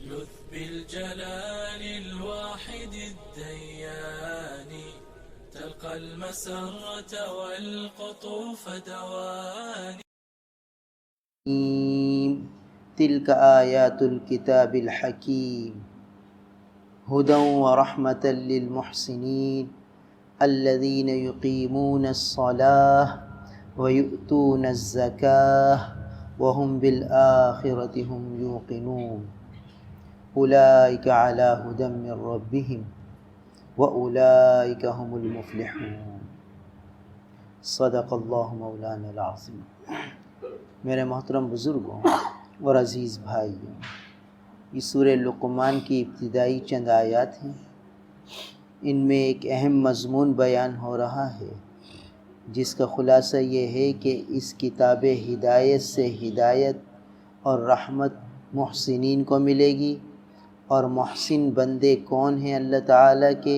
لذ بالجلال الواحد الديان تلقى المسرة والقطوف دواني. تلك آيات الكتاب الحكيم هدى ورحمة للمحسنين الذين يقيمون الصلاة ويؤتون الزكاة وهم بالآخرة هم يوقنون أولئك على هدى من ربهم وأولئك هم المفلحون. صدق اللہ مولانا العظیم. میرے محترم بزرگوں اور عزیز بھائیوں، یہ سورہ لقمان کی ابتدائی چند آیات ہیں. ان میں ایک اہم مضمون بیان ہو رہا ہے جس کا خلاصہ یہ ہے کہ اس کتاب ہدایت سے ہدایت اور رحمت محسنین کو ملے گی، اور محسن بندے کون ہیں اللہ تعالیٰ کے،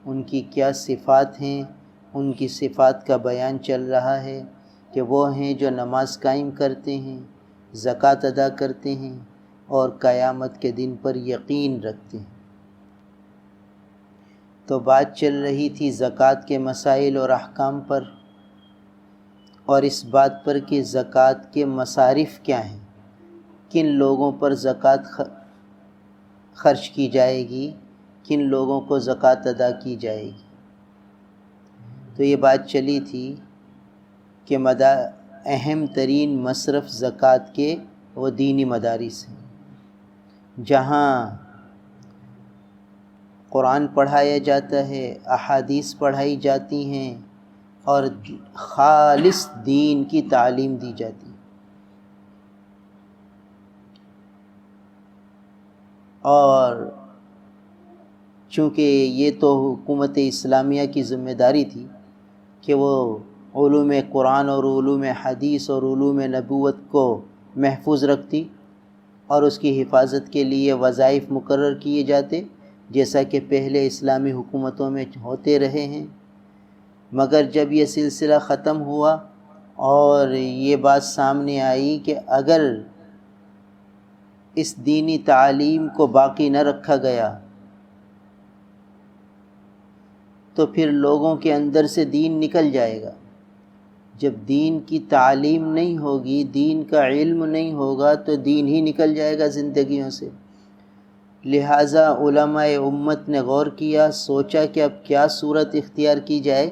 ان کی کیا صفات ہیں. ان کی صفات کا بیان چل رہا ہے کہ وہ ہیں جو نماز قائم کرتے ہیں، زکوٰۃ ادا کرتے ہیں اور قیامت کے دن پر یقین رکھتے ہیں. تو بات چل رہی تھی زکوٰۃ کے مسائل اور احکام پر، اور اس بات پر کہ زکوٰۃ کے مصارف کیا ہیں، کن لوگوں پر زکوٰۃ خرچ کی جائے گی، کن لوگوں کو زکوٰۃ ادا کی جائے گی. تو یہ بات چلی تھی کہ اہم ترین مصرف زکوٰۃ کے وہ دینی مدارس ہیں، جہاں قرآن پڑھایا جاتا ہے، احادیث پڑھائی جاتی ہیں اور خالص دین کی تعلیم دی جاتی ہے. اور چونکہ یہ تو حکومت اسلامیہ کی ذمہ داری تھی کہ وہ علوم قرآن اور علوم حدیث اور علوم نبوت کو محفوظ رکھتی اور اس کی حفاظت کے لیے وظائف مقرر کیے جاتے، جیسا کہ پہلے اسلامی حکومتوں میں ہوتے رہے ہیں. مگر جب یہ سلسلہ ختم ہوا اور یہ بات سامنے آئی کہ اگر اس دینی تعلیم کو باقی نہ رکھا گیا تو پھر لوگوں کے اندر سے دین نکل جائے گا. جب دین کی تعلیم نہیں ہوگی، دین کا علم نہیں ہوگا تو دین ہی نکل جائے گا زندگیوں سے. لہٰذا علماء امت نے غور کیا، سوچا کہ اب کیا صورت اختیار کی جائے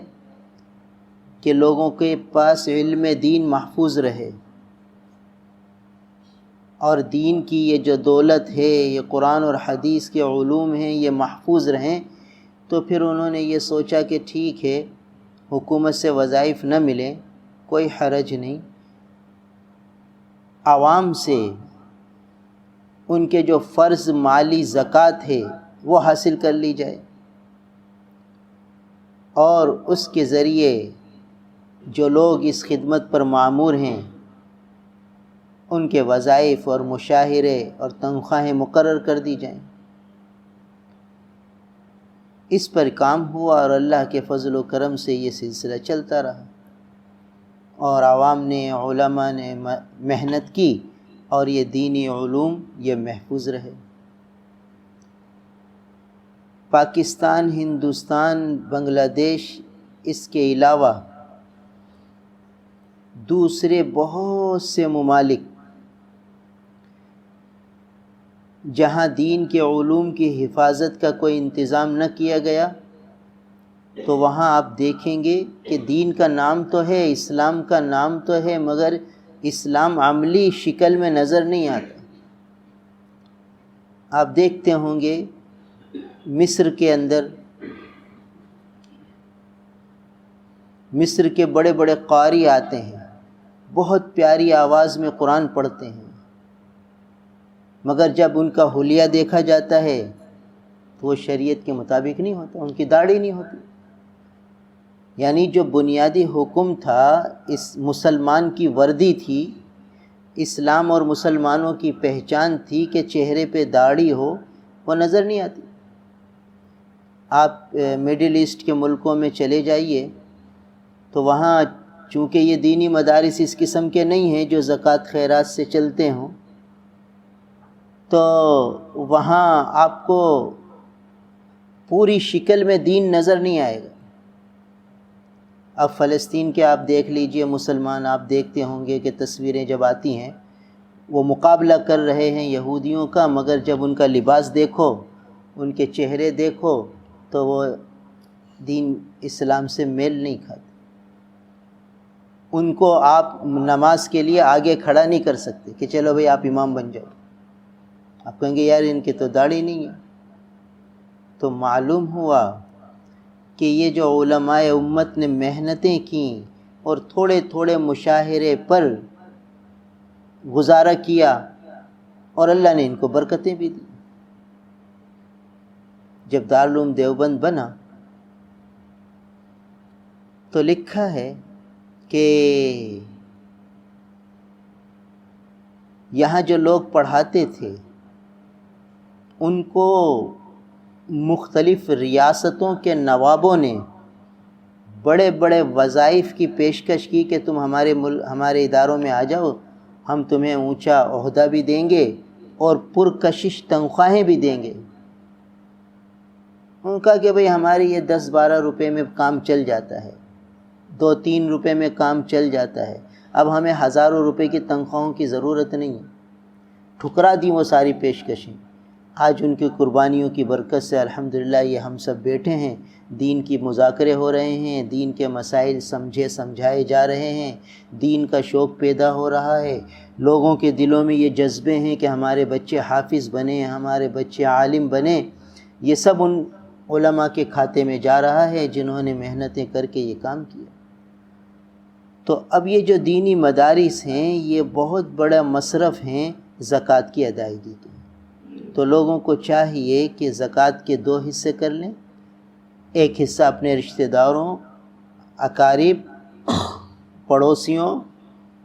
کہ لوگوں کے پاس علم دین محفوظ رہے اور دین کی یہ جو دولت ہے، یہ قرآن اور حدیث کے علوم ہیں، یہ محفوظ رہیں. تو پھر انہوں نے یہ سوچا کہ ٹھیک ہے، حکومت سے وظائف نہ ملیں، کوئی حرج نہیں، عوام سے ان کے جو فرض مالی زکوٰۃ ہے وہ حاصل کر لی جائے، اور اس کے ذریعے جو لوگ اس خدمت پر مامور ہیں ان کے وظائف اور مشاہرے اور تنخواہیں مقرر کر دی جائیں. اس پر کام ہوا اور اللہ کے فضل و کرم سے یہ سلسلہ چلتا رہا، اور عوام نے، علماء نے محنت کی اور یہ دینی علوم یہ محفوظ رہے. پاکستان، ہندوستان، بنگلہ دیش، اس کے علاوہ دوسرے بہت سے ممالک جہاں دین کے علوم کی حفاظت کا کوئی انتظام نہ کیا گیا، تو وہاں آپ دیکھیں گے کہ دین کا نام تو ہے، اسلام کا نام تو ہے، مگر اسلام عملی شکل میں نظر نہیں آتا. آپ دیکھتے ہوں گے مصر کے اندر، مصر کے بڑے بڑے قاری آتے ہیں، بہت پیاری آواز میں قرآن پڑھتے ہیں، مگر جب ان کا حلیہ دیکھا جاتا ہے تو وہ شریعت کے مطابق نہیں ہوتا، ان کی داڑھی نہیں ہوتی. یعنی جو بنیادی حکم تھا، اس مسلمان کی وردی تھی، اسلام اور مسلمانوں کی پہچان تھی کہ چہرے پہ داڑھی ہو، وہ نظر نہیں آتی. آپ میڈل ایسٹ کے ملکوں میں چلے جائیے تو وہاں چونکہ یہ دینی مدارس اس قسم کے نہیں ہیں جو زکوٰۃ خیرات سے چلتے ہوں، تو وہاں آپ کو پوری شکل میں دین نظر نہیں آئے گا۔ اب فلسطین کے آپ دیکھ لیجئے، مسلمان آپ دیکھتے ہوں گے کہ تصویریں جب آتی ہیں وہ مقابلہ کر رہے ہیں یہودیوں کا، مگر جب ان کا لباس دیکھو، ان کے چہرے دیکھو، تو وہ دین اسلام سے میل نہیں کھاتے۔ ان کو آپ نماز کے لیے آگے کھڑا نہیں کر سکتے کہ چلو بھئی آپ امام بن جاؤ، آپ کہیں گے یار ان کی تو داڑھی نہیں ہے۔ تو معلوم ہوا کہ یہ جو علماء امت نے محنتیں کیں اور تھوڑے تھوڑے مشاہرے پر گزارا کیا، اور اللہ نے ان کو برکتیں بھی دی۔ جب دارالعلوم دیوبند بنا تو لکھا ہے کہ یہاں جو لوگ پڑھاتے تھے ان کو مختلف ریاستوں کے نوابوں نے بڑے بڑے وظائف کی پیشکش کی کہ تم ہمارے اداروں میں آ جاؤ، ہم تمہیں اونچا عہدہ بھی دیں گے اور پرکشش تنخواہیں بھی دیں گے۔ ان کا کہ بھئی ہماری یہ 10-12 روپے میں کام چل جاتا ہے، 2-3 روپے میں کام چل جاتا ہے، اب ہمیں ہزاروں روپے کی تنخواہوں کی ضرورت نہیں ہے۔ ٹھکرا دی وہ ساری پیشکشیں۔ آج ان کی قربانیوں کی برکت سے الحمدللہ یہ ہم سب بیٹھے ہیں، دین کی مذاکرے ہو رہے ہیں، دین کے مسائل سمجھائے جا رہے ہیں، دین کا شوق پیدا ہو رہا ہے، لوگوں کے دلوں میں یہ جذبے ہیں کہ ہمارے بچے حافظ بنیں، ہمارے بچے عالم بنیں۔ یہ سب ان علماء کے کھاتے میں جا رہا ہے جنہوں نے محنتیں کر کے یہ کام کیا۔ تو اب یہ جو دینی مدارس ہیں یہ بہت بڑا مصرف ہیں زکوٰۃ کی ادائیگی کے۔ تو لوگوں کو چاہیے کہ زکوٰۃ کے 2 حصے کر لیں، ایک حصہ اپنے رشتہ داروں، اقارب، پڑوسیوں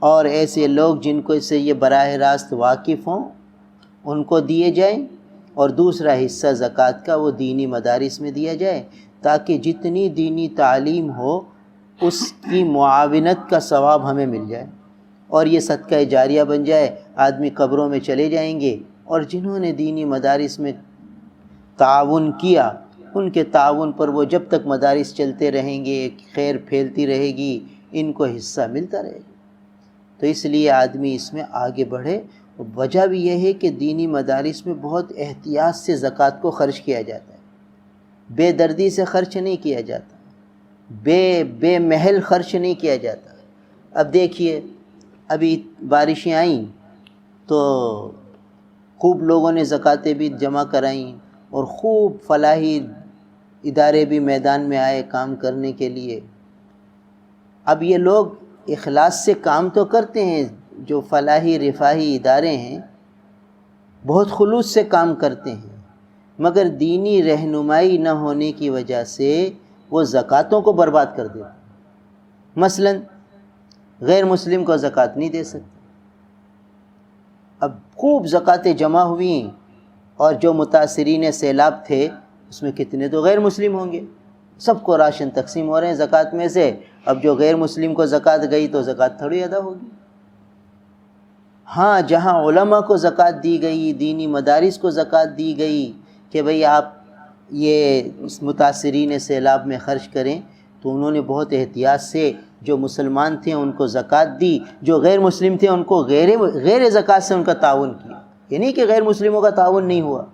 اور ایسے لوگ جن کو اس سے یہ براہ راست واقف ہوں ان کو دیے جائیں، اور دوسرا حصہ زکوٰۃ کا وہ دینی مدارس میں دیا جائے، تاکہ جتنی دینی تعلیم ہو اس کی معاونت کا ثواب ہمیں مل جائے اور یہ صدقہ جاریہ بن جائے۔ آدمی قبروں میں چلے جائیں گے اور جنہوں نے دینی مدارس میں تعاون کیا ان کے تعاون پر وہ جب تک مدارس چلتے رہیں گے، خیر پھیلتی رہے گی، ان کو حصہ ملتا رہے گا۔ تو اس لیے آدمی اس میں آگے بڑھے۔ وجہ بھی یہ ہے کہ دینی مدارس میں بہت احتیاط سے زکوٰۃ کو خرچ کیا جاتا ہے، بے دردی سے خرچ نہیں کیا جاتا، بے محل خرچ نہیں کیا جاتا۔ اب دیکھیے ابھی بارشیں آئیں تو خوب لوگوں نے زکوٰۃیں بھی جمع کرائیں اور خوب فلاحی ادارے بھی میدان میں آئے کام کرنے کے لیے۔ اب یہ لوگ اخلاص سے کام تو کرتے ہیں، جو فلاحی رفاہی ادارے ہیں بہت خلوص سے کام کرتے ہیں، مگر دینی رہنمائی نہ ہونے کی وجہ سے وہ زکوٰۃوں کو برباد کر دیتے ہیں۔ مثلا غیر مسلم کو زکوٰۃ نہیں دے سکتے۔ اب خوب زکوٰۃیں جمع ہوئیں اور جو متاثرین سیلاب تھے اس میں کتنے تو غیر مسلم ہوں گے، سب کو راشن تقسیم ہو رہے ہیں زکوٰۃ میں سے۔ اب جو غیر مسلم کو زکوٰۃ گئی تو زکوٰۃ تھوڑی ادا ہوگی۔ ہاں جہاں علماء کو زکوٰۃ دی گئی، دینی مدارس کو زکوٰۃ دی گئی کہ بھئی آپ یہ متاثرین سیلاب میں خرچ کریں، تو انہوں نے بہت احتیاط سے جو مسلمان تھے ان کو زکوٰۃ دی، جو غیر مسلم تھے ان کو غیر زکوٰۃ سے ان کا تعاون کیا۔ یہ نہیں کہ غیر مسلموں کا تعاون نہیں ہوا،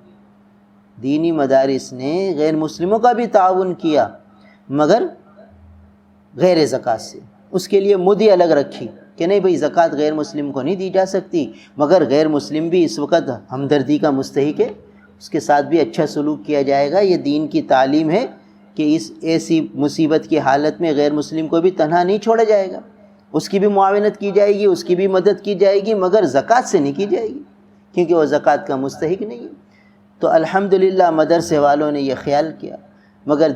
دینی مدارس نے غیر مسلموں کا بھی تعاون کیا مگر غیر زکوٰۃ سے۔ اس کے لیے مدی الگ رکھی کہ نہیں بھئی زکوٰۃ غیر مسلم کو نہیں دی جا سکتی، مگر غیر مسلم بھی اس وقت ہمدردی کا مستحق ہے، اس کے ساتھ بھی اچھا سلوک کیا جائے گا۔ یہ دین کی تعلیم ہے کہ اس ایسی مصیبت کی حالت میں غیر مسلم کو بھی تنہا نہیں چھوڑا جائے گا، اس کی بھی معاونت کی جائے گی، اس کی بھی مدد کی جائے گی، مگر زکوٰۃ سے نہیں کی جائے گی کیونکہ وہ زکوٰۃ کا مستحق نہیں ہے۔ تو الحمدللہ مدرسے والوں نے یہ خیال کیا، مگر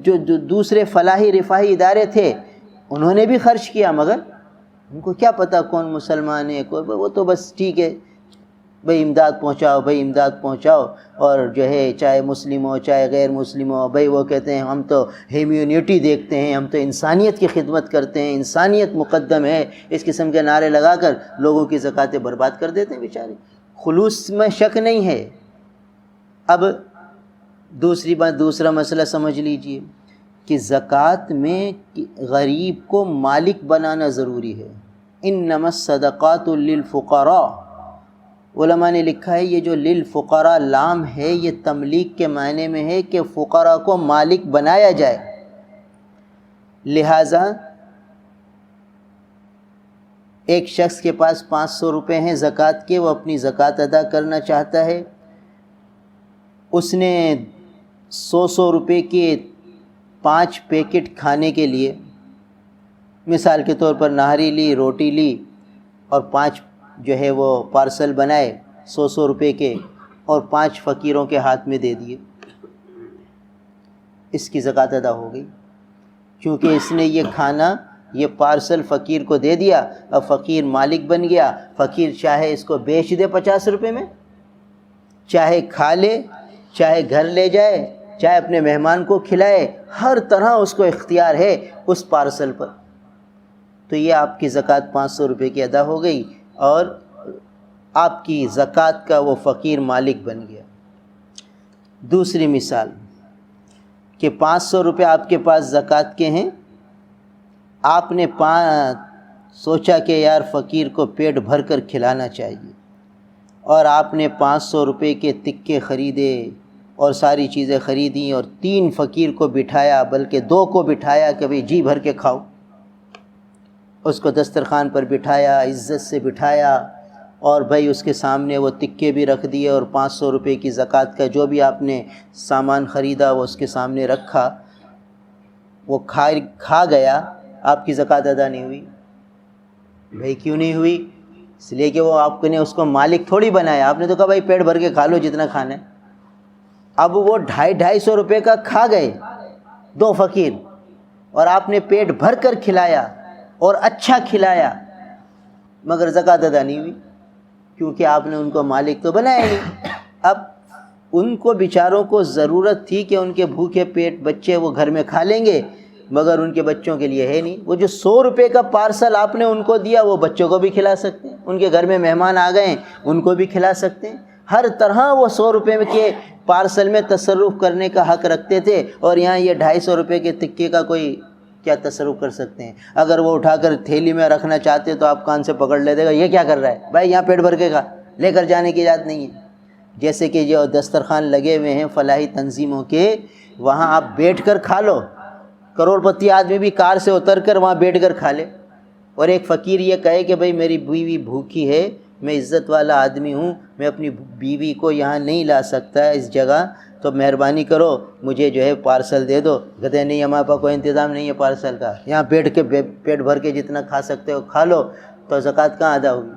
جو دوسرے فلاحی رفاہی ادارے تھے انہوں نے بھی خرچ کیا، مگر ان کو کیا پتہ کون مسلمان ہے، وہ تو بس ٹھیک ہے بھئی امداد پہنچاؤ، بھئی امداد پہنچاؤ، اور جو ہے چاہے مسلم ہو چاہے غیر مسلم ہو، بھئی وہ کہتے ہیں ہم تو ہیومینٹی دیکھتے ہیں، ہم تو انسانیت کی خدمت کرتے ہیں، انسانیت مقدم ہے، اس قسم کے نعرے لگا کر لوگوں کی زکاتیں برباد کر دیتے ہیں بیچارے۔ خلوص میں شک نہیں ہے۔ اب دوسرا مسئلہ سمجھ لیجئے کہ زکوٰۃ میں غریب کو مالک بنانا ضروری ہے۔ انما الصدقات للفقراء، علماء نے لکھا ہے یہ جو للفقراء لام ہے یہ تملیک کے معنی میں ہے کہ فقراء کو مالک بنایا جائے۔ لہٰذا ایک شخص کے پاس 500 روپے ہیں زکوٰۃ کے، وہ اپنی زکوٰۃ ادا کرنا چاہتا ہے، اس نے 100 روپے کے 5 پیکٹ کھانے کے لیے، مثال کے طور پر نہاری لی، روٹی لی، اور 5 جو ہے وہ پارسل بنائے 100 روپے کے، اور 5 فقیروں کے ہاتھ میں دے دیے، اس کی زکوٰۃ ادا ہو گئی، کیونکہ اس نے یہ کھانا، یہ پارسل فقیر کو دے دیا، اب فقیر مالک بن گیا۔ فقیر چاہے اس کو بیچ دے 50 روپے میں، چاہے کھا لے، چاہے گھر لے جائے، چاہے اپنے مہمان کو کھلائے، ہر طرح اس کو اختیار ہے اس پارسل پر۔ تو یہ آپ کی زکوٰۃ 500 روپے کی ادا ہو گئی، اور آپ کی زکوٰۃ کا وہ فقیر مالک بن گیا۔ دوسری مثال کہ 500 روپے آپ کے پاس زکوٰۃ کے ہیں، آپ نے سوچا کہ یار فقیر کو پیٹ بھر کر کھلانا چاہیے، اور آپ نے 500 روپے کے تکے خریدے اور ساری چیزیں خریدیں، اور 3 فقیر کو بٹھایا، بلکہ 2 کو بٹھایا کہ بھئی جی بھر کے کھاؤ، اس کو دسترخوان پر بٹھایا، عزت سے بٹھایا، اور بھائی اس کے سامنے وہ تکے بھی رکھ دیے، اور 500 روپے کی زکوٰۃ کا جو بھی آپ نے سامان خریدا وہ اس کے سامنے رکھا، وہ کھا گیا، آپ کی زکوٰۃ ادا نہیں ہوئی۔ بھائی کیوں نہیں ہوئی؟ اس لیے کہ وہ آپ نے اس کو مالک تھوڑی بنایا، آپ نے تو کہا بھائی پیٹ بھر کے کھا لو جتنا کھانا ہے۔ اب وہ 250 روپے کا کھا گئے 2 فقیر، اور آپ نے پیٹ بھر کر کھلایا اور اچھا کھلایا، مگر زکوٰۃ ادا نہیں ہوئی، کیونکہ آپ نے ان کو مالک تو بنایا نہیں۔ اب ان کو بیچاروں کو ضرورت تھی کہ ان کے بھوکے پیٹ بچے وہ گھر میں کھا لیں گے، مگر ان کے بچوں کے لیے ہے نہیں۔ وہ جو 100 روپے کا پارسل آپ نے ان کو دیا وہ بچوں کو بھی کھلا سکتے ہیں، ان کے گھر میں مہمان آ گئے ان کو بھی کھلا سکتے ہیں، ہر طرح وہ 100 روپے کے پارسل میں تصرف کرنے کا حق رکھتے تھے، اور یہاں یہ 250 روپے کے تکے کا کوئی کیا تصرف کر سکتے ہیں؟ اگر وہ اٹھا کر تھیلی میں رکھنا چاہتے تو آپ کان سے پکڑ لیتے گا، یہ کیا کر رہا ہے بھائی، یہاں پیٹ بھر کے کھا، لے کر جانے کی اجازت نہیں ہے۔ جیسے کہ جو دسترخوان لگے ہوئے ہیں فلاحی تنظیموں کے، وہاں آپ بیٹھ کر کھا لو، کروڑ پتی آدمی بھی کار سے اتر کر وہاں بیٹھ کر کھا لے، اور ایک فقیر یہ کہے کہ بھائی میری بیوی بھوکی ہے، میں عزت والا آدمی ہوں، میں اپنی بیوی کو یہاں نہیں لا سکتا اس جگہ، تو مہربانی کرو مجھے جو ہے پارسل دے دو۔ کہتے ہیں نہیں ہمارے پاس کوئی انتظام نہیں ہے پارسل کا، یہاں بیٹھ کے پیٹ بھر کے جتنا کھا سکتے ہو کھا لو۔ تو زکوٰۃ کہاں ادا ہوئی؟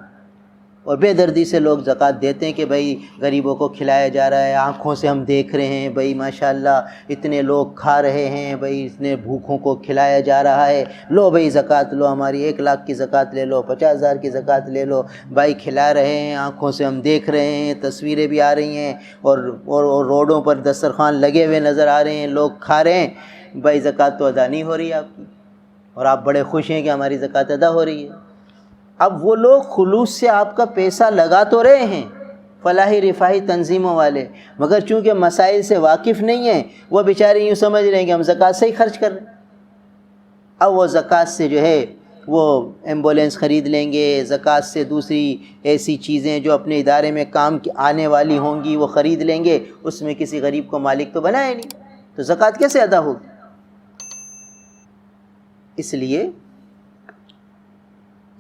اور بے دردی سے لوگ زکوٰۃ دیتے ہیں کہ بھائی غریبوں کو کھلایا جا رہا ہے، آنکھوں سے ہم دیکھ رہے ہیں بھائی ماشاءاللہ اتنے لوگ کھا رہے ہیں، بھائی اتنے بھوکوں کو کھلایا جا رہا ہے، لو بھائی زکوٰۃ لو، ہماری 1 لاکھ کی زکوٰۃ لے لو، 50,000 کی زکوٰۃ لے لو، بھائی کھلا رہے ہیں، آنکھوں سے ہم دیکھ رہے ہیں، تصویریں بھی آ رہی ہیں، اور روڈوں پر دسترخوان لگے ہوئے نظر آ رہے ہیں، لوگ کھا رہے ہیں، بھائی زکوٰۃ تو ادا نہیں ہو رہی ہے آپ کی، اور آپ بڑے خوش ہیں کہ ہماری زکوٰۃ ادا ہو رہی ہے۔ اب وہ لوگ خلوص سے آپ کا پیسہ لگا تو رہے ہیں فلاحی رفاہی تنظیموں والے، مگر چونکہ مسائل سے واقف نہیں ہیں، وہ بیچارے یوں سمجھ رہے ہیں کہ ہم زکوٰۃ سے ہی خرچ کر رہے ہیں۔ اب وہ زکوٰۃ سے جو ہے وہ ایمبولینس خرید لیں گے، زکوٰۃ سے دوسری ایسی چیزیں جو اپنے ادارے میں کام آنے والی ہوں گی وہ خرید لیں گے، اس میں کسی غریب کو مالک تو بنایا نہیں، تو زکوٰۃ کیسے ادا ہوگی؟ اس لیے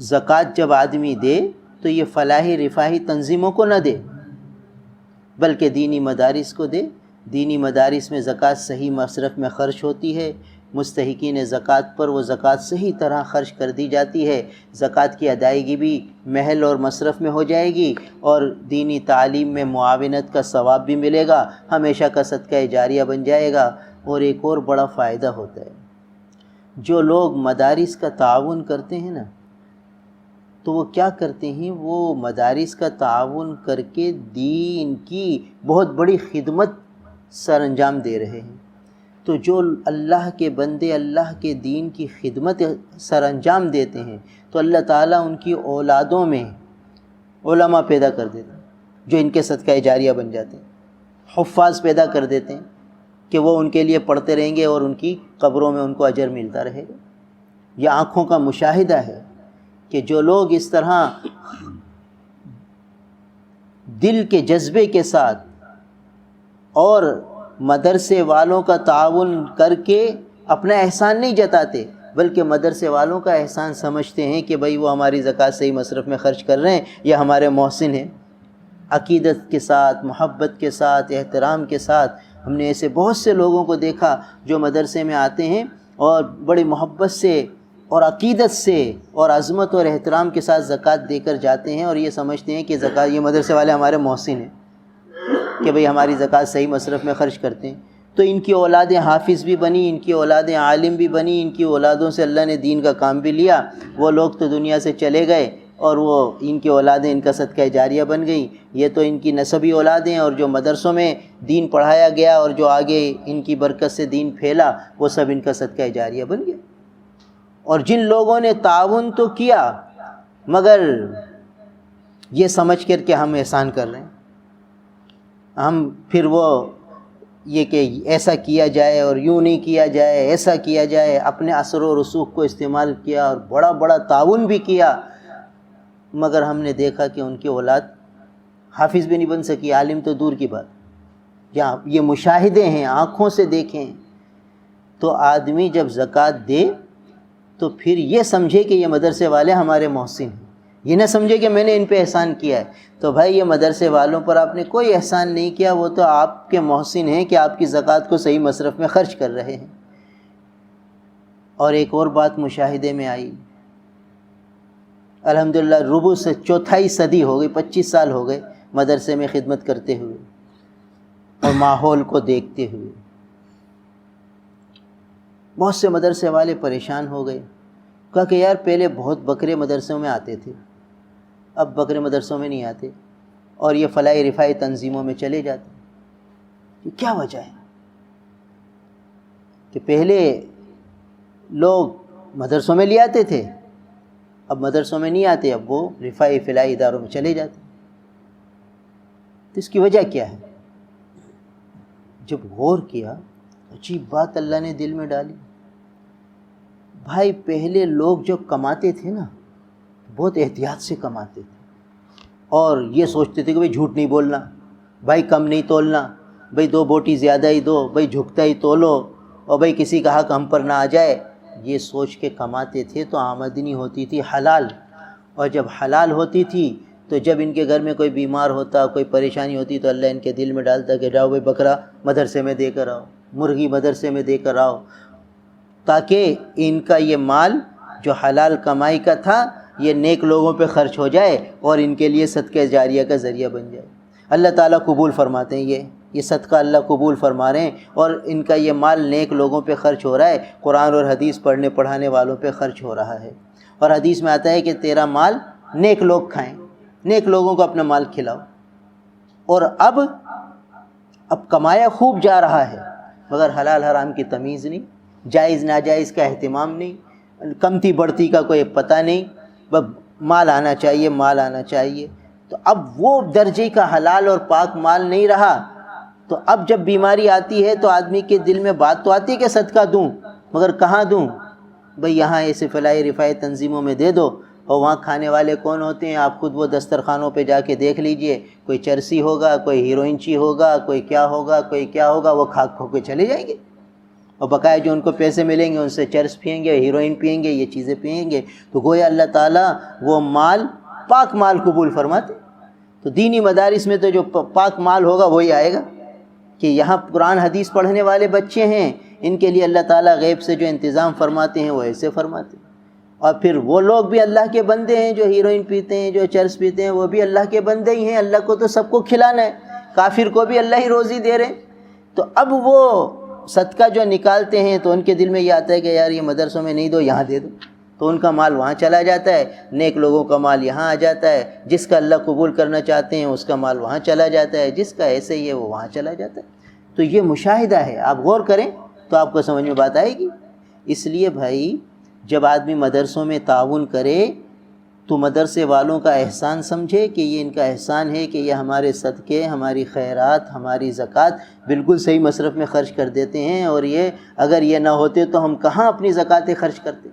زکوٰۃ جب آدمی دے تو یہ فلاحی رفاہی تنظیموں کو نہ دے، بلکہ دینی مدارس کو دے۔ دینی مدارس میں زکوٰۃ صحیح مصرف میں خرچ ہوتی ہے، مستحقین زکوٰۃ پر وہ زکوٰۃ صحیح طرح خرچ کر دی جاتی ہے، زکوٰۃ کی ادائیگی بھی محل اور مصرف میں ہو جائے گی، اور دینی تعلیم میں معاونت کا ثواب بھی ملے گا، ہمیشہ کا صدقہ جاریہ بن جائے گا۔ اور ایک اور بڑا فائدہ ہوتا ہے، جو لوگ مدارس کا تعاون کرتے ہیں نا، تو وہ کیا کرتے ہیں، وہ مدارس کا تعاون کر کے دین کی بہت بڑی خدمت سر انجام دے رہے ہیں۔ تو جو اللہ کے بندے اللہ کے دین کی خدمت سر انجام دیتے ہیں تو اللہ تعالیٰ ان کی اولادوں میں علماء پیدا کر دیتے ہیں جو ان کے صدقہ جاریہ بن جاتے ہیں، حفاظ پیدا کر دیتے ہیں کہ وہ ان کے لیے پڑھتے رہیں گے اور ان کی قبروں میں ان کو اجر ملتا رہے گا۔ یہ آنکھوں کا مشاہدہ ہے کہ جو لوگ اس طرح دل کے جذبے کے ساتھ اور مدرسے والوں کا تعاون کر کے اپنا احسان نہیں جتاتے بلکہ مدرسے والوں کا احسان سمجھتے ہیں کہ بھئی وہ ہماری زکوٰۃ صحیح مصرف میں خرچ کر رہے ہیں، یہ ہمارے محسن ہیں، عقیدت کے ساتھ، محبت کے ساتھ، احترام کے ساتھ ہم نے ایسے بہت سے لوگوں کو دیکھا جو مدرسے میں آتے ہیں اور بڑی محبت سے اور عقیدت سے اور عظمت اور احترام کے ساتھ زکوٰۃ دے کر جاتے ہیں اور یہ سمجھتے ہیں کہ زکوٰۃ، یہ مدرسے والے ہمارے محسن ہیں کہ بھئی ہماری زکوٰۃ صحیح مصرف میں خرچ کرتے ہیں۔ تو ان کی اولادیں حافظ بھی بنی، ان کی اولادیں عالم بھی بنی، ان کی اولادوں سے اللہ نے دین کا کام بھی لیا۔ وہ لوگ تو دنیا سے چلے گئے اور وہ ان کی اولادیں ان کا صدقہ جاریہ بن گئیں۔ یہ تو ان کی نسبی اولادیں، اور جو مدرسوں میں دین پڑھایا گیا اور جو آگے ان کی برکت سے دین پھیلا وہ سب ان کا صدقہ جاریہ بن گیا۔ اور جن لوگوں نے تعاون تو کیا مگر یہ سمجھ کر کہ ہم احسان کر رہے ہیں، ہم پھر وہ یہ کہ ایسا کیا جائے اور یوں نہیں کیا جائے، ایسا کیا جائے، اپنے اثر و رسوخ کو استعمال کیا اور بڑا بڑا تعاون بھی کیا، مگر ہم نے دیکھا کہ ان کی اولاد حافظ بھی نہیں بن سکی، عالم تو دور کی بات۔ یہاں یہ مشاہدے ہیں، آنکھوں سے دیکھیں۔ تو آدمی جب زکوٰۃ دے تو پھر یہ سمجھے کہ یہ مدرسے والے ہمارے محسن ہیں، یہ نہ سمجھے کہ میں نے ان پہ احسان کیا ہے۔ تو بھائی یہ مدرسے والوں پر آپ نے کوئی احسان نہیں کیا، وہ تو آپ کے محسن ہیں کہ آپ کی زکوٰۃ کو صحیح مصرف میں خرچ کر رہے ہیں۔ اور ایک اور بات مشاہدے میں آئی، الحمدللہ ربع سے چوتھائی صدی ہو گئی، 25 سال ہو گئے مدرسے میں خدمت کرتے ہوئے اور ماحول کو دیکھتے ہوئے۔ بہت سے مدرسے والے پریشان ہو گئے، کہا کہ یار پہلے بہت بکرے مدرسوں میں آتے تھے، اب بکرے مدرسوں میں نہیں آتے اور یہ فلاحی رفاہی تنظیموں میں چلے جاتے ہیں۔ یہ کیا وجہ ہے کہ پہلے لوگ مدرسوں میں لے آتے تھے، اب مدرسوں میں نہیں آتے، اب وہ رفاہی فلاحی اداروں میں چلے جاتے ہیں؟ تو اس کی وجہ کیا ہے؟ جب غور کیا، عجیب بات اللہ نے دل میں ڈالی۔ بھائی پہلے لوگ جو کماتے تھے نا بہت احتیاط سے کماتے تھے اور یہ سوچتے تھے کہ بھائی جھوٹ نہیں بولنا، بھائی کم نہیں تولنا، بھائی 2 بوٹی زیادہ ہی دو، بھائی جھکتا ہی تولو، اور بھائی کسی کا حق ہم پر نہ آ جائے، یہ سوچ کے کماتے تھے تو آمدنی ہوتی تھی حلال۔ اور جب حلال ہوتی تھی تو جب ان کے گھر میں کوئی بیمار ہوتا، کوئی پریشانی ہوتی تو اللہ ان کے دل میں ڈالتا کہ جاؤ بھائی بکرا مدرسے میں دے کر آؤ، مرغی مدرسے میں دے کر آؤ، تاکہ ان کا یہ مال جو حلال کمائی کا تھا یہ نیک لوگوں پہ خرچ ہو جائے اور ان کے لیے صدقہ جاریہ کا ذریعہ بن جائے۔ اللہ تعالیٰ قبول فرماتے ہیں، یہ صدقہ اللہ قبول فرما رہے ہیں اور ان کا یہ مال نیک لوگوں پہ خرچ ہو رہا ہے، قرآن اور حدیث پڑھنے پڑھانے والوں پہ خرچ ہو رہا ہے۔ اور حدیث میں آتا ہے کہ تیرا مال نیک لوگ کھائیں، نیک لوگوں کو اپنا مال کھلاؤ۔ اور اب کمایا خوب جا رہا ہے مگر حلال حرام کی تمیز نہیں، جائز ناجائز کا اہتمام نہیں، کمتی بڑھتی کا کوئی پتہ نہیں، بس مال آنا چاہیے، مال آنا چاہیے۔ تو اب وہ درجے کا حلال اور پاک مال نہیں رہا، تو اب جب بیماری آتی ہے تو آدمی کے دل میں بات تو آتی ہے کہ صدقہ دوں، مگر کہاں دوں؟ بھئی یہاں ایسے فلاحی رفاہی تنظیموں میں دے دو، اور وہاں کھانے والے کون ہوتے ہیں آپ خود وہ دسترخوانوں پہ جا کے دیکھ لیجئے، کوئی چرسی ہوگا، کوئی ہیروئنچی ہوگا، کوئی کیا ہوگا، کوئی کیا ہوگا، وہ کھا کھو کے چلے جائیں گے، اور بقایا جو ان کو پیسے ملیں گے ان سے چرس پئیں گے، ہیروئن پئیں گے، یہ چیزیں پئیں گے۔ تو گویا اللہ تعالیٰ وہ مال پاک مال قبول فرماتے۔ تو دینی مدارس میں تو جو پاک مال ہوگا وہی آئے گا، کہ یہاں قرآن حدیث پڑھنے والے بچے ہیں، ان کے لیے اللہ تعالیٰ غیب سے جو انتظام فرماتے ہیں وہ ایسے فرماتے ہیں۔ اور پھر وہ لوگ بھی اللہ کے بندے ہیں جو ہیروئن پیتے ہیں، جو چرس پیتے ہیں، وہ بھی اللہ کے بندے ہی ہیں، اللہ کو تو سب کو کھلانا ہے، کافر کو بھی اللہ ہی روزی دے رہے ہیں۔ تو اب وہ صدقہ جو نکالتے ہیں تو ان کے دل میں یہ آتا ہے کہ یار یہ مدرسوں میں نہیں دو، یہاں دے دو، تو ان کا مال وہاں چلا جاتا ہے، نیک لوگوں کا مال یہاں آ جاتا ہے، جس کا اللہ قبول کرنا چاہتے ہیں اس کا مال وہاں چلا جاتا ہے، جس کا ایسے ہی ہے وہ وہاں چلا جاتا ہے۔ تو یہ مشاہدہ ہے، آپ غور کریں تو آپ کو سمجھ میں بات آئے گی۔ اس لیے بھائی جب آدمی مدرسوں میں تعاون کرے تو مدرسے والوں کا احسان سمجھے کہ یہ ان کا احسان ہے کہ یہ ہمارے صدقے، ہماری خیرات، ہماری زکوٰۃ بالکل صحیح مصرف میں خرچ کر دیتے ہیں، اور یہ اگر یہ نہ ہوتے تو ہم کہاں اپنی زکوٰتیں خرچ کرتے۔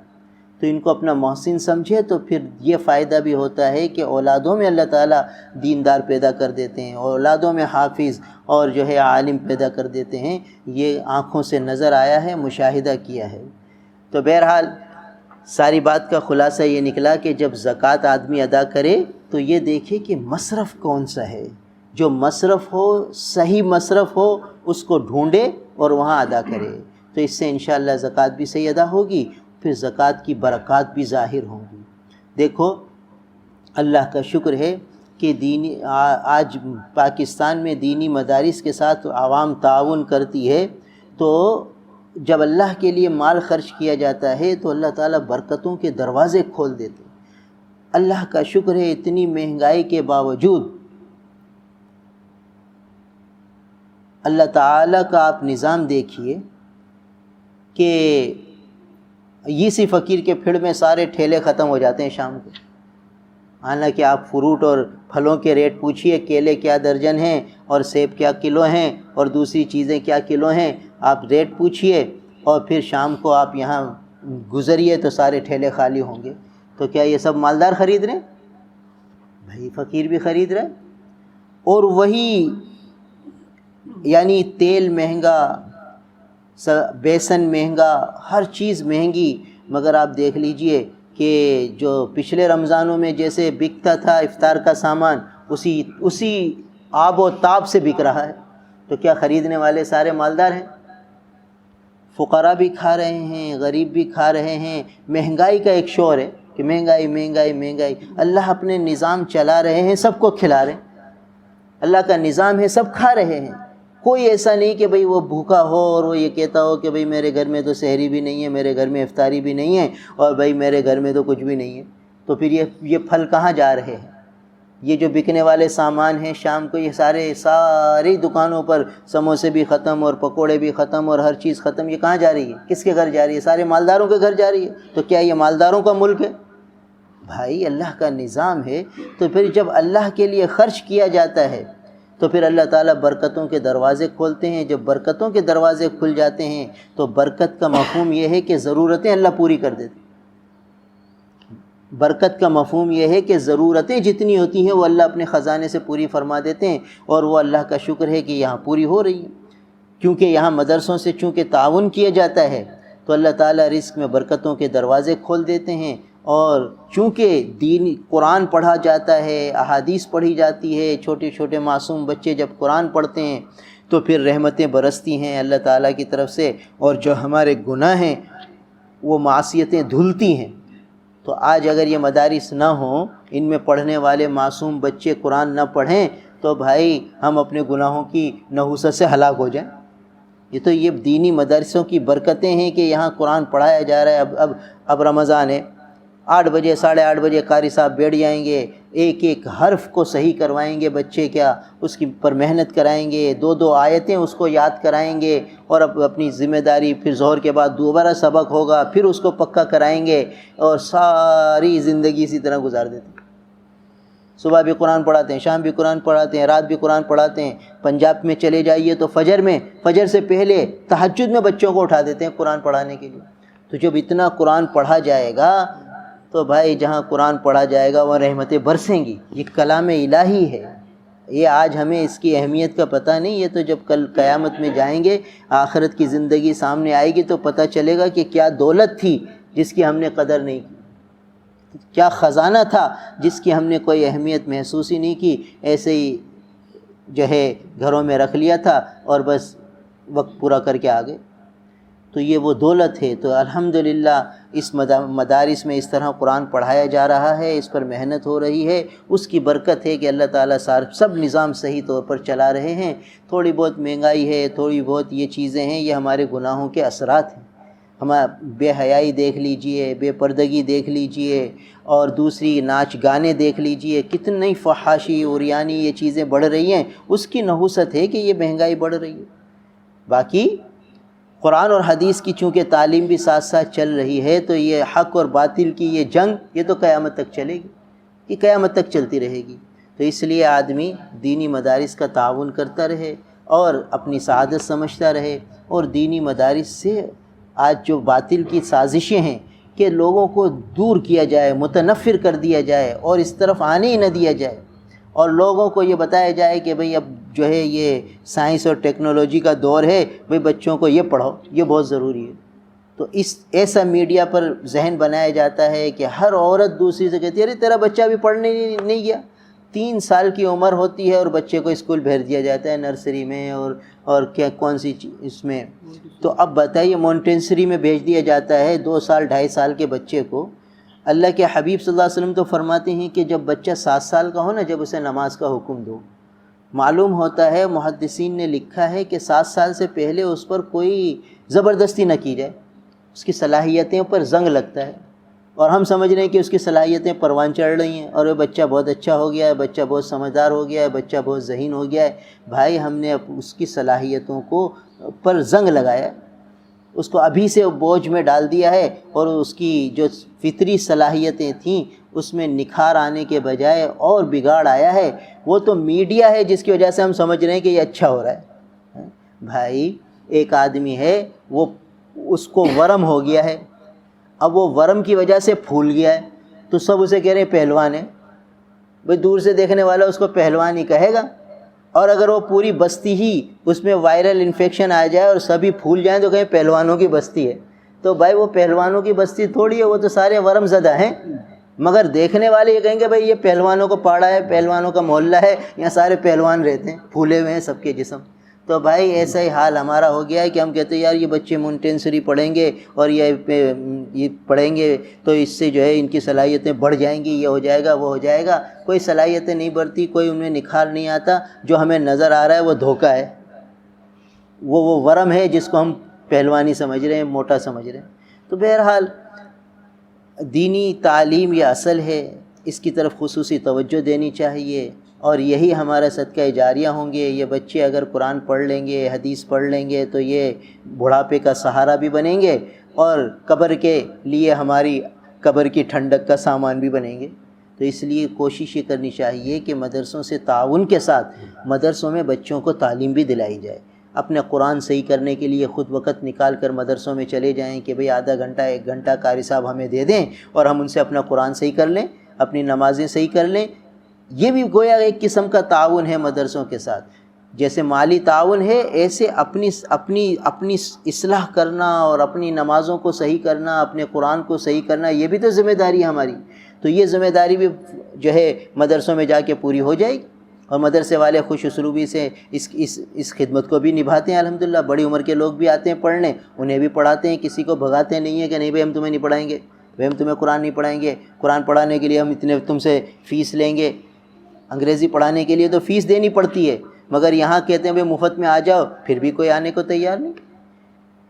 تو ان کو اپنا محسن سمجھے تو پھر یہ فائدہ بھی ہوتا ہے کہ اولادوں میں اللہ تعالیٰ دیندار پیدا کر دیتے ہیں، اولادوں میں حافظ اور جو ہے عالم پیدا کر دیتے ہیں۔ یہ آنکھوں سے نظر آیا ہے، مشاہدہ کیا ہے۔ تو بہرحال ساری بات کا خلاصہ یہ نکلا کہ جب زکوٰۃ آدمی ادا کرے تو یہ دیکھے کہ مصرف کون سا ہے، جو مصرف ہو، صحیح مصرف ہو، اس کو ڈھونڈے اور وہاں ادا کرے، تو اس سے انشاءاللہ زکوٰۃ بھی صحیح ادا ہوگی، پھر زکوٰۃ کی برکات بھی ظاہر ہوں گی۔ دیکھو اللہ کا شکر ہے کہ آج پاکستان میں دینی مدارس کے ساتھ عوام تعاون کرتی ہے، تو جب اللہ کے لیے مال خرچ کیا جاتا ہے تو اللہ تعالیٰ برکتوں کے دروازے کھول دیتے ہیں۔ اللہ کا شکر ہے اتنی مہنگائی کے باوجود اللہ تعالیٰ کا آپ نظام دیکھیے کہ اسی فقیر کے پھڑ میں سارے ٹھیلے ختم ہو جاتے ہیں شام کو۔ حالانکہ آپ فروٹ اور پھلوں کے ریٹ پوچھیے، کیلے کیا درجن ہیں اور سیب کیا کلو ہیں اور دوسری چیزیں کیا کلو ہیں، آپ ریٹ پوچھیے اور پھر شام کو آپ یہاں گزریے تو سارے ٹھیلے خالی ہوں گے۔ تو کیا یہ سب مالدار خرید رہے ہیں؟ بھائی فقیر بھی خرید رہا ہے۔ اور وہی یعنی تیل مہنگا، بیسن مہنگا، ہر چیز مہنگی، مگر آپ دیکھ لیجئے کہ جو پچھلے رمضانوں میں جیسے بکتا تھا افطار کا سامان، اسی آب و تاب سے بک رہا ہے۔ تو کیا خریدنے والے سارے مالدار ہیں؟ فقراء بھی کھا رہے ہیں، غریب بھی کھا رہے ہیں۔ مہنگائی کا ایک شور ہے کہ مہنگائی مہنگائی مہنگائی۔ اللہ اپنے نظام چلا رہے ہیں، سب کو کھلا رہے ہیں۔ اللہ کا نظام ہے، سب کھا رہے ہیں۔ کوئی ایسا نہیں کہ بھئی وہ بھوکا ہو اور وہ یہ کہتا ہو کہ بھئی میرے گھر میں تو سحری بھی نہیں ہے، میرے گھر میں افطاری بھی نہیں ہے، اور بھئی میرے گھر میں تو کچھ بھی نہیں ہے۔ تو پھر یہ پھل کہاں جا رہے ہیں؟ یہ جو بکنے والے سامان ہیں شام کو، یہ ساری دکانوں پر سموسے بھی ختم اور پکوڑے بھی ختم اور ہر چیز ختم، یہ کہاں جا رہی ہے؟ کس کے گھر جا رہی ہے؟ سارے مالداروں کے گھر جا رہی ہے۔ تو کیا یہ مالداروں کا ملک ہے؟ بھائی اللہ کا نظام ہے۔ تو پھر جب اللہ کے لیے خرچ کیا جاتا ہے تو پھر اللہ تعالیٰ برکتوں کے دروازے کھولتے ہیں۔ جب برکتوں کے دروازے کھل جاتے ہیں تو برکت کا مفہوم یہ ہے کہ ضرورتیں اللہ پوری کر دیتے ہیں۔ برکت کا مفہوم یہ ہے کہ ضرورتیں جتنی ہوتی ہیں وہ اللہ اپنے خزانے سے پوری فرما دیتے ہیں، اور وہ اللہ کا شکر ہے کہ یہاں پوری ہو رہی ہیں۔ کیونکہ یہاں مدرسوں سے چونکہ تعاون کیا جاتا ہے تو اللہ تعالیٰ رزق میں برکتوں کے دروازے کھول دیتے ہیں، اور چونکہ دین قرآن پڑھا جاتا ہے، احادیث پڑھی جاتی ہے، چھوٹے چھوٹے معصوم بچے جب قرآن پڑھتے ہیں تو پھر رحمتیں برستی ہیں اللہ تعالیٰ کی طرف سے، اور جو ہمارے گناہ ہیں وہ معصیتیں دھلتی ہیں۔ تو آج اگر یہ مدارس نہ ہوں، ان میں پڑھنے والے معصوم بچے قرآن نہ پڑھیں تو بھائی ہم اپنے گناہوں کی نحوست سے ہلاک ہو جائیں۔ یہ دینی مدارسوں کی برکتیں ہیں کہ یہاں قرآن پڑھایا جا رہا ہے۔ اب رمضان ہے، 8 بجے 8:30 بجے قاری صاحب بیٹھ جائیں گے، ایک ایک حرف کو صحیح کروائیں گے بچے، کیا اس کی پر محنت کرائیں گے، 2 آیتیں اس کو یاد کرائیں گے، اور اپنی ذمہ داری پھر ظہر کے بعد دوبارہ سبق ہوگا، پھر اس کو پکا کرائیں گے، اور ساری زندگی اسی طرح گزار دیتے ہیں۔ صبح بھی قرآن پڑھاتے ہیں، شام بھی قرآن پڑھاتے ہیں، رات بھی قرآن پڑھاتے ہیں۔ پنجاب میں چلے جائیے تو فجر سے پہلے تہجد میں بچوں کو اٹھا دیتے ہیں قرآن پڑھانے کے لیے۔ تو جب اتنا قرآن پڑھا جائے گا تو بھائی جہاں قرآن پڑھا جائے گا وہاں رحمتیں برسیں گی۔ یہ کلام الہی ہے، یہ آج ہمیں اس کی اہمیت کا پتہ نہیں، یہ تو جب کل قیامت میں جائیں گے، آخرت کی زندگی سامنے آئے گی تو پتہ چلے گا کہ کیا دولت تھی جس کی ہم نے قدر نہیں کی، کیا خزانہ تھا جس کی ہم نے کوئی اہمیت محسوس ہی نہیں کی، ایسے ہی جو ہے گھروں میں رکھ لیا تھا اور بس وقت پورا کر کے آ گئے۔ تو یہ وہ دولت ہے۔ تو الحمدللہ اس مدارس میں اس طرح قرآن پڑھایا جا رہا ہے، اس پر محنت ہو رہی ہے، اس کی برکت ہے کہ اللہ تعالیٰ سب نظام صحیح طور پر چلا رہے ہیں۔ تھوڑی بہت مہنگائی ہے، تھوڑی بہت یہ چیزیں ہیں، یہ ہمارے گناہوں کے اثرات ہیں، ہم بے حیائی دیکھ لیجئے، بے پردگی دیکھ لیجئے، اور دوسری ناچ گانے دیکھ لیجئے، کتنی فحاشی عریانی یہ چیزیں بڑھ رہی ہیں، اس کی نحوست ہے کہ یہ مہنگائی بڑھ رہی ہے۔ باقی قرآن اور حدیث کی چونکہ تعلیم بھی ساتھ ساتھ چل رہی ہے، تو یہ حق اور باطل کی یہ جنگ یہ تو قیامت تک چلے گی، یہ قیامت تک چلتی رہے گی۔ تو اس لیے آدمی دینی مدارس کا تعاون کرتا رہے اور اپنی سعادت سمجھتا رہے، اور دینی مدارس سے آج جو باطل کی سازشیں ہیں کہ لوگوں کو دور کیا جائے، متنفر کر دیا جائے اور اس طرف آنے ہی نہ دیا جائے، اور لوگوں کو یہ بتایا جائے کہ بھئی اب جو ہے یہ سائنس اور ٹیکنالوجی کا دور ہے، بھئی بچوں کو یہ پڑھاؤ، یہ بہت ضروری ہے۔ تو ایسا میڈیا پر ذہن بنایا جاتا ہے کہ ہر عورت دوسری سے کہتی ہے ارے تیرا بچہ ابھی پڑھنے نہیں گیا، 3 سال کی عمر ہوتی ہے اور بچے کو اسکول بھیج دیا جاتا ہے، نرسری میں اور کیا کون سی اس میں، تو اب بتائیے مونٹیسری میں بھیج دیا جاتا ہے 2 سال 2.5 سال کے بچے کو۔ اللہ کے حبیب صلی اللہ علیہ وسلم تو فرماتے ہیں کہ جب بچہ 7 سال کا ہو نا، جب اسے نماز کا حکم دو۔ معلوم ہوتا ہے، محدثین نے لکھا ہے کہ 7 سال سے پہلے اس پر کوئی زبردستی نہ کی جائے، اس کی صلاحیتیں پر زنگ لگتا ہے، اور ہم سمجھ رہے ہیں کہ اس کی صلاحیتیں پروان چڑھ رہی ہیں اور وہ بچہ بہت اچھا ہو گیا ہے، بچہ بہت سمجھدار ہو گیا ہے، بچہ بہت ذہین ہو گیا ہے۔ بھائی ہم نے اس کی صلاحیتوں کو پر زنگ لگایا، اس کو ابھی سے بوجھ میں ڈال دیا ہے، اور اس کی جو فطری صلاحیتیں تھیں اس میں نکھار آنے کے بجائے اور بگاڑ آیا ہے۔ وہ تو میڈیا ہے جس کی وجہ سے ہم سمجھ رہے ہیں کہ یہ اچھا ہو رہا ہے۔ بھائی ایک آدمی ہے، وہ اس کو ورم ہو گیا ہے، اب وہ ورم کی وجہ سے پھول گیا ہے، تو سب اسے کہہ رہے ہیں پہلوان ہے۔ بھئی دور سے دیکھنے والا اس کو پہلوان ہی کہے گا، اور اگر وہ پوری بستی ہی اس میں وائرل انفیکشن آ جائے اور سبھی پھول جائیں تو کہیں پہلوانوں کی بستی ہے۔ تو بھائی وہ پہلوانوں کی بستی تھوڑی ہے، وہ تو سارے ورم زدہ ہیں، مگر دیکھنے والے یہ کہیں گے بھئی یہ پہلوانوں کو پاڑا ہے، پہلوانوں کا محلہ ہے، یہاں سارے پہلوان رہتے ہیں، پھولے ہوئے ہیں سب کے جسم۔ تو بھائی ایسا ہی حال ہمارا ہو گیا ہے کہ ہم کہتے ہیں یار یہ بچے مونٹیسری پڑھیں گے اور یہ پڑھیں گے تو اس سے جو ہے ان کی صلاحیتیں بڑھ جائیں گی، یہ ہو جائے گا، وہ ہو جائے گا۔ کوئی صلاحیتیں نہیں بڑھتی، کوئی ان میں نکھار نہیں آتا۔ جو ہمیں نظر آ رہا ہے وہ دھوکہ ہے، وہ ورم ہے جس کو ہم پہلوانی سمجھ رہے ہیں، موٹا سمجھ رہے ہیں۔ تو بہرحال دینی تعلیم یہ اصل ہے، اس کی طرف خصوصی توجہ دینی چاہیے، اور یہی ہمارا صدقہ جاریہ ہوں گے۔ یہ بچے اگر قرآن پڑھ لیں گے، حدیث پڑھ لیں گے تو یہ بڑھاپے کا سہارا بھی بنیں گے، اور قبر کے لیے ہماری قبر کی ٹھنڈک کا سامان بھی بنیں گے۔ تو اس لیے کوشش یہ کرنی چاہیے کہ مدرسوں سے تعاون کے ساتھ مدرسوں میں بچوں کو تعلیم بھی دلائی جائے۔ اپنے قرآن صحیح کرنے کے لیے خود وقت نکال کر مدرسوں میں چلے جائیں کہ بھئی آدھا گھنٹہ 1 گھنٹہ قاری صاحب ہمیں دے دیں اور ہم ان سے اپنا قرآن صحیح کر لیں، اپنی نمازیں صحیح کر لیں۔ یہ بھی گویا ایک قسم کا تعاون ہے مدرسوں کے ساتھ۔ جیسے مالی تعاون ہے، ایسے اپنی اصلاح کرنا اور اپنی نمازوں کو صحیح کرنا، اپنے قرآن کو صحیح کرنا، یہ بھی تو ذمہ داری ہے ہماری۔ تو یہ ذمہ داری بھی جو ہے مدرسوں میں جا کے پوری ہو جائے گی، اور مدرسے والے خوش اسلوبی سے اس خدمت کو بھی نبھاتے ہیں۔ الحمدللہ بڑی عمر کے لوگ بھی آتے ہیں پڑھنے، انہیں بھی پڑھاتے ہیں، کسی کو بھگاتے نہیں ہیں کہ نہیں بھائی ہم تمہیں نہیں پڑھائیں گے، بھائی ہم تمہیں قرآن نہیں پڑھائیں گے، قرآن پڑھانے کے لیے ہم اتنے تم سے فیس لیں گے۔ انگریزی پڑھانے کے لیے تو فیس دینی پڑتی ہے، مگر یہاں کہتے ہیں بھائی مفت میں آ جاؤ، پھر بھی کوئی آنے کو تیار نہیں۔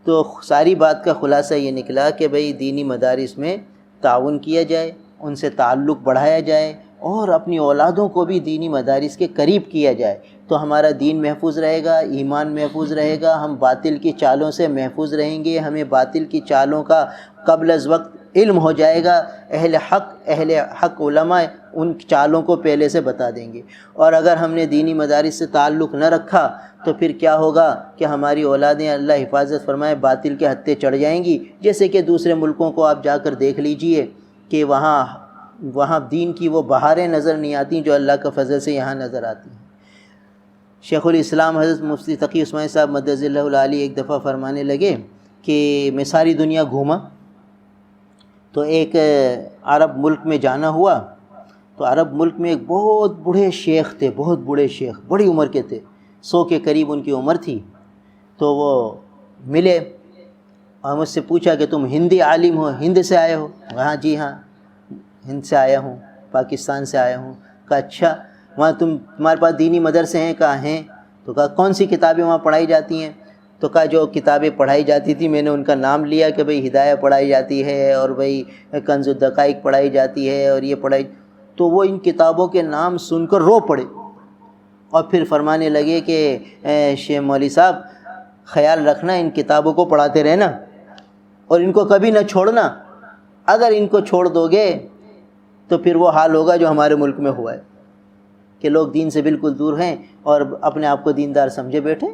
تو ساری بات کا خلاصہ یہ نکلا کہ بھئی دینی مدارس میں تعاون کیا جائے، ان سے تعلق بڑھایا جائے، اور اپنی اولادوں کو بھی دینی مدارس کے قریب کیا جائے، تو ہمارا دین محفوظ رہے گا، ایمان محفوظ رہے گا، ہم باطل کی چالوں سے محفوظ رہیں گے، ہمیں باطل کی چالوں کا قبل از وقت علم ہو جائے گا، اہل حق علماء ان چالوں کو پہلے سے بتا دیں گے۔ اور اگر ہم نے دینی مدارس سے تعلق نہ رکھا تو پھر کیا ہوگا کہ ہماری اولادیں اللہ حفاظت فرمائے باطل کے ہتھے چڑھ جائیں گی۔ جیسے کہ دوسرے ملکوں کو آپ جا کر دیکھ لیجئے کہ وہاں دین کی وہ بہاریں نظر نہیں آتی جو اللہ کا فضل سے یہاں نظر آتی ہیں۔ شیخ الاسلام حضرت مفتی تقی عثمانی صاحب مدد اللہ العالی ایک دفعہ فرمانے لگے کہ میں ساری دنیا گھوما، تو ایک عرب ملک میں جانا ہوا، تو عرب ملک میں ایک بہت بوڑھے شیخ تھے، بہت بوڑھے شیخ، بڑی عمر کے تھے، 100 کے قریب ان کی عمر تھی۔ تو وہ ملے اور مجھ سے پوچھا کہ تم ہندی عالم ہو، ہند سے آئے ہو؟ ہاں جی ہاں ہند سے آیا ہوں، پاکستان سے آیا ہوں۔ کہا اچھا وہاں تمہارے پاس دینی مدرسے ہیں؟ کہا ہیں۔ تو کہا کون سی کتابیں وہاں پڑھائی جاتی ہیں؟ تو کہا جو کتابیں پڑھائی جاتی تھی میں نے ان کا نام لیا کہ بھئی ہدایہ پڑھائی جاتی ہے اور بھئی کنز الدقائق پڑھائی جاتی ہے اور یہ پڑھائی، تو وہ ان کتابوں کے نام سن کر رو پڑے اور پھر فرمانے لگے کہ شیخ مولوی صاحب خیال رکھنا، ان کتابوں کو پڑھاتے رہنا اور ان کو کبھی نہ چھوڑنا، اگر ان کو چھوڑ دو گے تو پھر وہ حال ہوگا جو ہمارے ملک میں ہوا ہے کہ لوگ دین سے بالکل دور ہیں اور اپنے آپ کو دیندار سمجھے بیٹھے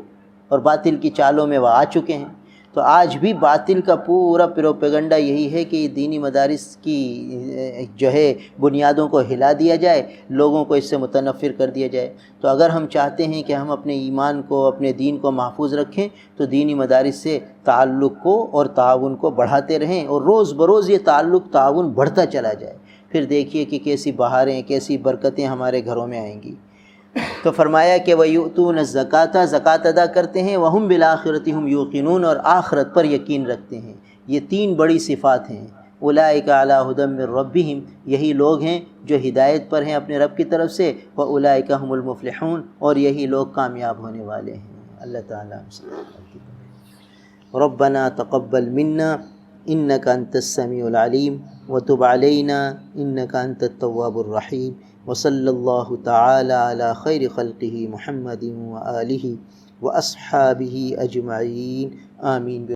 اور باطل کی چالوں میں وہ آ چکے ہیں۔ تو آج بھی باطل کا پورا پروپیگنڈا یہی ہے کہ دینی مدارس کی جو ہے بنیادوں کو ہلا دیا جائے، لوگوں کو اس سے متنفر کر دیا جائے۔ تو اگر ہم چاہتے ہیں کہ ہم اپنے ایمان کو، اپنے دین کو محفوظ رکھیں تو دینی مدارس سے تعلق کو اور تعاون کو بڑھاتے رہیں اور روز بروز یہ تعلق تعاون بڑھتا چلا جائے، پھر دیکھیے کہ کیسی بہاریں، کیسی برکتیں ہمارے گھروں میں آئیں گی۔ تو فرمایا کہ وَيُؤْتُونَ الزَّكَاةَ، زکوٰۃ ادا کرتے ہیں، وَهُمْ بِالْآخِرَةِ هُمْ يُوقِنُونَ، اور آخرت پر یقین رکھتے ہیں۔ یہ تین بڑی صفات ہیں۔ اولئک علی ھدی من ربہم، یہی لوگ ہیں جو ہدایت پر ہیں اپنے رب کی طرف سے، واولئک ھم المفلحون، اور یہی لوگ کامیاب ہونے والے ہیں۔ اللہ تعالیٰ ہم سے ربنا تقبل منا انک انت السمیع العلیم وتب علینا انک انت التواب الرحیم، وصلی اللہ تعالی علی خیر خلقہ محمد وآلہ واصحابہ اجمعین، آمین۔